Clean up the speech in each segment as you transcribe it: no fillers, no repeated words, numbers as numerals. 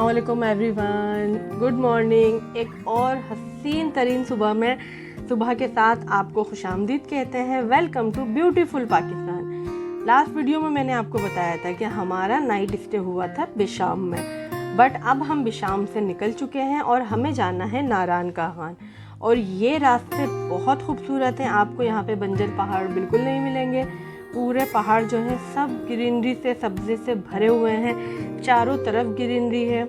अस्सलामुअलैकुम everyone, good morning. एक और हसीन तरीन सुबह में सुबह के साथ आपको खुशामदीद कहते हैं। Welcome to beautiful Pakistan. Last video में मैंने आपको बताया था कि हमारा नाइट स्टे हुआ था बिशाम में, बट अब हम बिशाम से निकल चुके हैं और हमें जाना है नारान का खान। और ये रास्ते बहुत खूबसूरत हैं। आपको यहाँ पे बंजर पहाड़ बिल्कुल नहीं मिलेंगे। पूरे पहाड़ जो हैं सब ग्रीनरी से, सब्ज़ी से भरे हुए हैं। चारों तरफ ग्रीनरी है।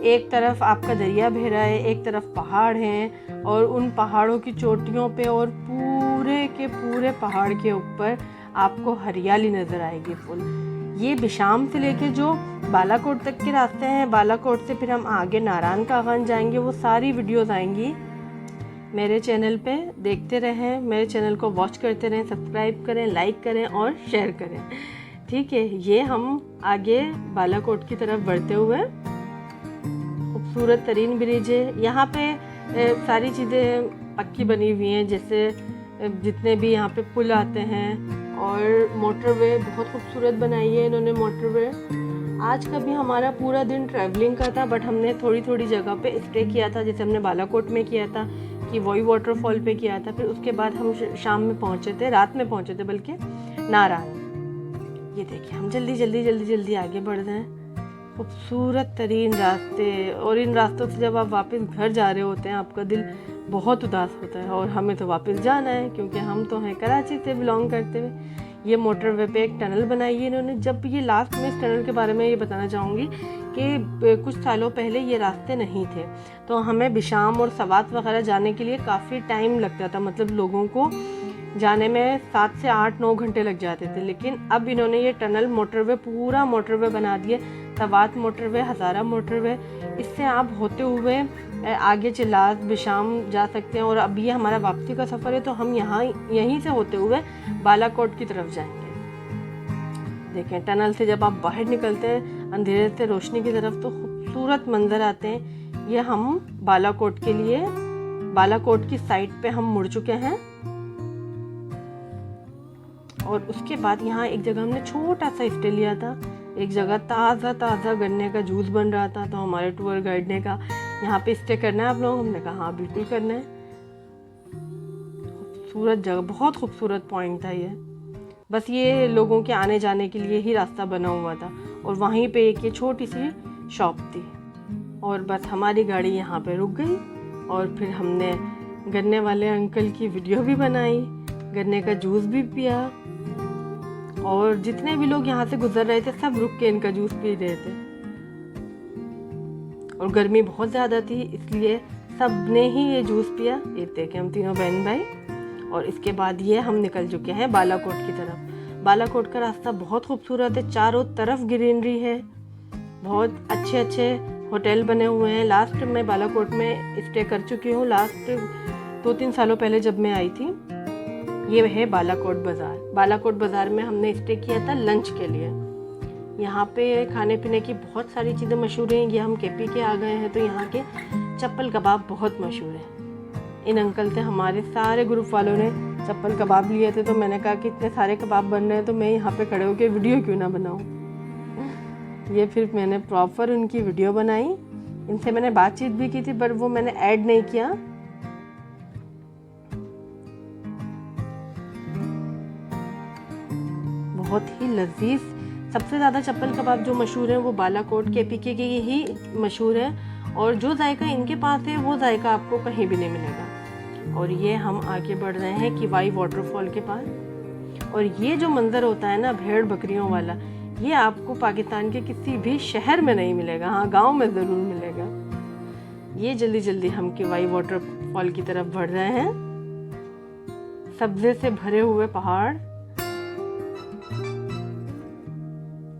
एक तरफ आपका दरिया बह रहा है, एक तरफ पहाड़ हैं और उन पहाड़ों की चोटियों पे और पूरे के पूरे पहाड़ के ऊपर आपको हरियाली नज़र आएगी फुल। ये बिशाम से लेके जो बालाकोट तक के रास्ते हैं, बालाकोट से फिर हम आगे नारान का खान जाएंगे। वो सारी वीडियोस आएंगी मेरे चैनल पे, देखते रहें। मेरे चैनल को वॉच करते रहें, सब्सक्राइब करें, लाइक करें और शेयर करें, ठीक है। ये हम आगे बालाकोट की तरफ बढ़ते हुए, खूबसूरत तरीन ब्रिज है। यहाँ पे सारी चीज़ें पक्की बनी हुई हैं, जैसे जितने भी यहाँ पे पुल आते हैं और मोटरवे बहुत खूबसूरत बनाई है इन्होंने मोटरवे। आज का भी हमारा पूरा दिन ट्रैवलिंग का था, बट हमने थोड़ी थोड़ी जगह पे स्टे किया था। जैसे हमने बालाकोट में किया था, कि वही वाटरफॉल पे किया था। फिर उसके बाद हम शाम में पहुँचे थे, रात में पहुँचे थे बल्कि, नारायण। ये देखिए हम जल्दी आगे बढ़ रहे हैं। खूबसूरत तरीन रास्ते, और इन रास्तों से जब आप वापस घर जा रहे होते हैं आपका दिल बहुत उदास होता है। और हमें तो वापस जाना है क्योंकि हम तो हैं कराची से बिलोंग करते हुए। ये मोटरवे पे एक टनल बनाई है इन्होंने। जब ये लास्ट में इस टनल के बारे में ये बताना चाहूँगी कि कुछ सालों पहले ये रास्ते नहीं थे, तो हमें बिशाम और सवात वगैरह जाने के लिए काफ़ी टाइम लगता था। मतलब लोगों को जाने में 7 से 8-9 घंटे लग जाते थे। लेकिन अब इन्होंने ये टनल मोटरवे, पूरा मोटरवे बना दिए। सवात मोटरवे, हज़ारा मोटरवे, इससे आप होते हुए आगे चिल्लात बिशाम जा सकते हैं। और अब ये हमारा वापसी का सफ़र है, तो हम यहीं से होते हुए बालाकोट की तरफ जाएंगे। देखें, टनल से जब आप बाहर निकलते हैं अंधेरे से रोशनी की तरफ, तो खूबसूरत मंजर आते हैं। ये हम बालाकोट के लिए, बालाकोट की साइड पे हम मुड़ चुके हैं। और उसके बाद यहाँ एक जगह हमने छोटा सा स्टे लिया था। एक जगह ताज़ा गन्ने का जूस बन रहा था, तो हमारे टूर गाइड ने कहा यहाँ पे स्टे करना है आप लोग। हमने कहा हाँ बिल्कुल करना है। खूबसूरत जगह, बहुत खूबसूरत पॉइंट था ये। बस ये लोगों के आने जाने के लिए ही रास्ता बना हुआ था। और वहीं पे एक ये छोटी सी शॉप थी। और बस हमारी गाड़ी यहाँ पे रुक गई और फिर हमने गन्ने वाले अंकल की वीडियो भी बनाई, गन्ने का जूस भी पिया। और जितने भी लोग यहाँ से गुजर रहे थे सब रुक के इनका जूस पी रहे थे। और गर्मी बहुत ज़्यादा थी, इसलिए सब ने ही ये जूस पिया। ये देखें हम तीनों बहन भाई। और इसके बाद ये हम निकल चुके हैं बालाकोट की तरफ। बालाकोट का रास्ता बहुत खूबसूरत है, चारों तरफ ग्रीनरी है, बहुत अच्छे होटल बने हुए हैं। लास्ट में बालाकोट में स्टे कर चुकी हूँ, लास्ट 2-3 सालों पहले जब मैं आई थी। ये है बालाकोट बाज़ार। बालाकोट बाज़ार में हमने स्टे किया था लंच के लिए। यहाँ पे खाने पीने की बहुत सारी चीज़ें मशहूर हैं। ये हम केपी के आ गए हैं, तो यहाँ के चप्पल कबाब बहुत मशहूर हैं। इन अंकल से हमारे सारे ग्रुप वालों ने चप्पल कबाब लिए थे, तो मैंने कहा कि इतने सारे कबाब बन रहे हैं तो मैं यहाँ पे खड़े होकर वीडियो क्यों ना बनाऊँ। ये फिर मैंने प्रॉपर उनकी वीडियो बनाई। इनसे मैंने बातचीत भी की थी, पर वो मैंने ऐड नहीं किया। बहुत ही लजीज, सबसे ज़्यादा चप्पल कबाब जो मशहूर हैं वो बालाकोट के पीके के ही मशहूर है। और जो जायका इनके पास है वो जायका आपको कहीं भी नहीं मिलेगा। और ये हम आगे बढ़ रहे हैं किवाई वाटरफॉल के पास। और ये जो मंजर होता है ना भेड़ बकरियों वाला, ये आपको पाकिस्तान के किसी भी शहर में नहीं मिलेगा। हाँ, गांव में ज़रूर मिलेगा। ये जल्दी हम किवाई वाटरफॉल की तरफ बढ़ रहे हैं। सब्ज़े से भरे हुए पहाड़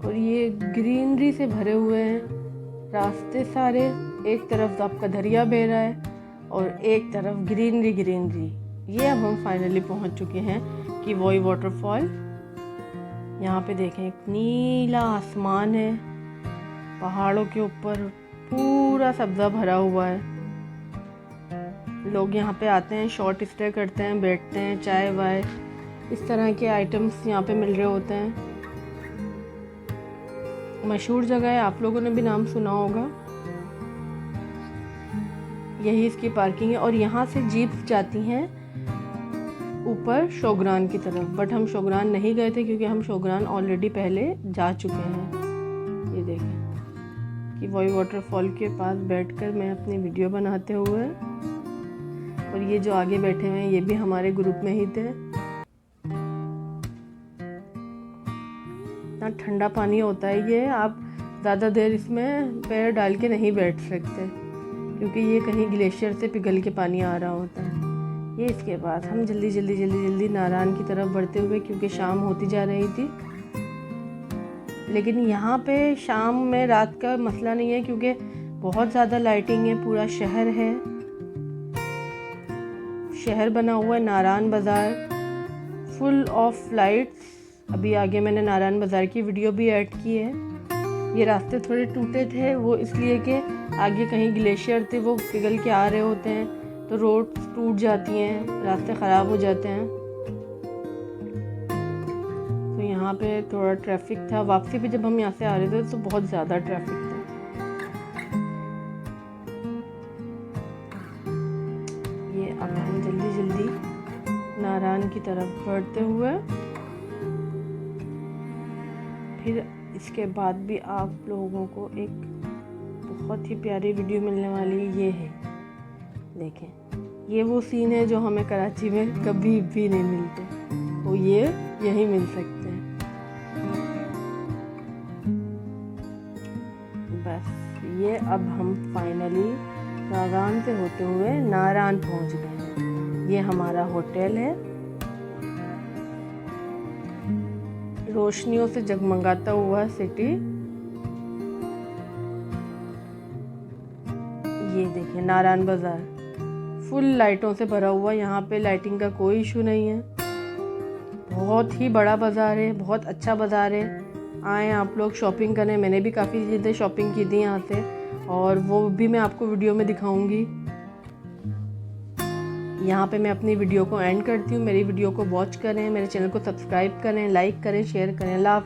और ये ग्रीनरी से भरे हुए हैं रास्ते सारे। एक तरफ आपका दरिया बह रहा है और एक तरफ ग्रीनरी। ये अब हम फाइनली पहुंच चुके हैं कि वही वाटरफॉल। यहाँ पे देखें, एक नीला आसमान है, पहाड़ों के ऊपर पूरा सब्जा भरा हुआ है। लोग यहाँ पे आते हैं, शॉर्ट स्टे करते हैं, बैठते हैं, चाय वाय इस तरह के आइटम्स यहाँ पे मिल रहे होते हैं। मशहूर जगह है, आप लोगों ने भी नाम सुना होगा। यही इसकी पार्किंग है और यहाँ से जीप्स जाती हैं ऊपर शोगरान की तरफ, बट हम शोगरान नहीं गए थे क्योंकि हम शोगरान ऑलरेडी पहले जा चुके हैं। ये देखें कि वही वाटरफॉल के पास बैठकर मैं अपनी वीडियो बनाते हुए, और ये जो आगे बैठे हुए हैं ये भी हमारे ग्रुप में ही थे। इतना ठंडा पानी होता है ये, आप ज़्यादा देर इसमें पैर डाल के नहीं बैठ सकते क्योंकि ये कहीं ग्लेशियर से पिघल के पानी आ रहा होता है। ये इसके बाद हम जल्दी नारायण की तरफ बढ़ते हुए, क्योंकि शाम होती जा रही थी। लेकिन यहाँ पे शाम में रात का मसला नहीं है क्योंकि बहुत ज़्यादा लाइटिंग है, पूरा शहर है, शहर बना हुआ है। नारायण बाज़ार फुल ऑफ लाइट्स। अभी आगे मैंने नारायण बाज़ार की वीडियो भी ऐड की है। ये रास्ते थोड़े टूटे थे, वो इसलिए कि आगे कहीं ग्लेशियर थे, वो पिघल के आ रहे होते हैं तो रोड टूट जाती हैं, रास्ते ख़राब हो जाते हैं। तो यहाँ पे थोड़ा ट्रैफिक था। वापसी पे जब हम यहाँ से आ रहे थे तो बहुत ज़्यादा ट्रैफिक था। ये अब हम जल्दी नारायण की तरफ बढ़ते हुए, फिर इसके बाद भी आप लोगों को एक बहुत ही प्यारी वीडियो मिलने वाली ये है। देखें, ये वो सीन है जो हमें कराची में कभी भी नहीं मिलते, वो ये यहीं मिल सकते हैं। बस ये अब हम फाइनली नागान से होते हुए नारायण पहुंच गए हैं। ये हमारा होटल है, रोशनियों से जगमगाता हुआ सिटी। ये देखिए नारायण बाज़ार फुल लाइटों से भरा हुआ। यहाँ पे लाइटिंग का कोई इशू नहीं है। बहुत ही बड़ा बाज़ार है, बहुत अच्छा बाज़ार है। आए आप लोग शॉपिंग करने। मैंने भी काफ़ी चीज़ें शॉपिंग की थी यहाँ से, और वो भी मैं आपको वीडियो में दिखाऊंगी। यहाँ पे मैं अपनी वीडियो को एंड करती हूँ। मेरी वीडियो को वॉच करें, मेरे चैनल को सब्सक्राइब करें, लाइक करें, शेयर करें। अल्लाह।